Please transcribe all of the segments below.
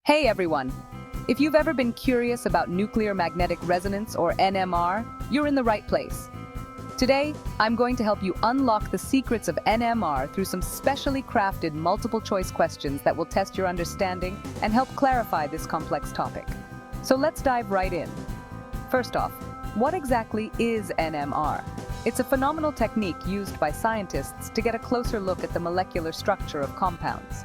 Hey everyone! If you've ever been curious about nuclear magnetic resonance or NMR, you're in the right place. Today, I'm going to help you unlock the secrets of NMR through some specially crafted multiple-choice questions that will test your understanding and help clarify this complex topic. So let's dive right in. First off, what exactly is NMR? It's a phenomenal technique used by scientists to get a closer look at the molecular structure of compounds.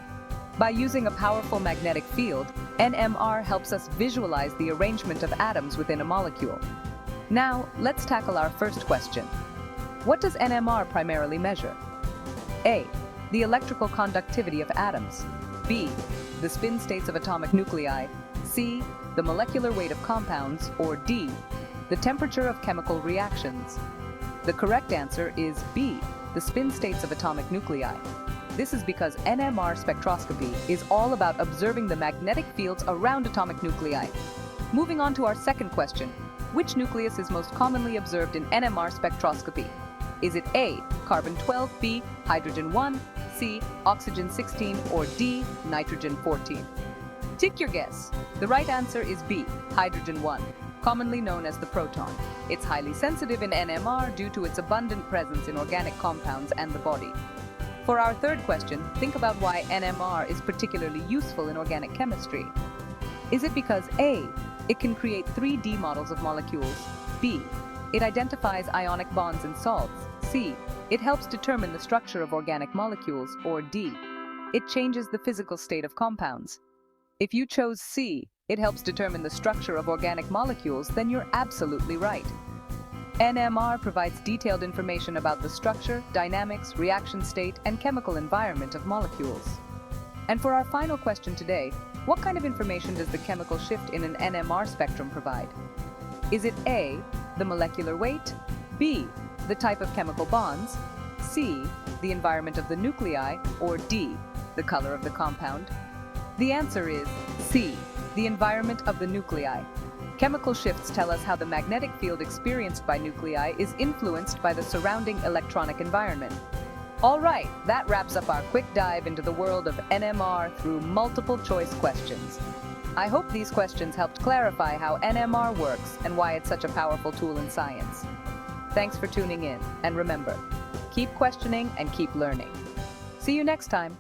By using a powerful magnetic field, NMR helps us visualize the arrangement of atoms within a molecule. Now, let's tackle our first question. What does NMR primarily measure? A. The electrical conductivity of atoms. B. The spin states of atomic nuclei. C. The molecular weight of compounds. Or D. The temperature of chemical reactions. The correct answer is B. The spin states of atomic nuclei. This is because NMR spectroscopy is all about observing the magnetic fields around atomic nuclei. Moving on to our second question, which nucleus is most commonly observed in NMR spectroscopy? Is it A, carbon-12, B, hydrogen-1, C, oxygen-16, or D, nitrogen-14? Take your guess. The right answer is B, hydrogen-1, commonly known as the proton. It's highly sensitive in NMR due to its abundant presence in organic compounds and the body. For our third question, think about why NMR is particularly useful in organic chemistry. Is it because A, it can create 3D models of molecules, B, it identifies ionic bonds in salts, C, it helps determine the structure of organic molecules, or D, it changes the physical state of compounds? If you chose C, it helps determine the structure of organic molecules, then you're absolutely right. NMR provides detailed information about the structure, dynamics, reaction state, and chemical environment of molecules. And for our final question today, what kind of information does the chemical shift in an NMR spectrum provide? Is it A, the molecular weight, B, the type of chemical bonds, C, the environment of the nuclei, or D, the color of the compound? The answer is C, the environment of the nuclei. Chemical shifts tell us how the magnetic field experienced by nuclei is influenced by the surrounding electronic environment. All right, that wraps up our quick dive into the world of NMR through multiple choice questions. I hope these questions helped clarify how NMR works and why it's such a powerful tool in science. Thanks for tuning in, and remember, keep questioning and keep learning. See you next time.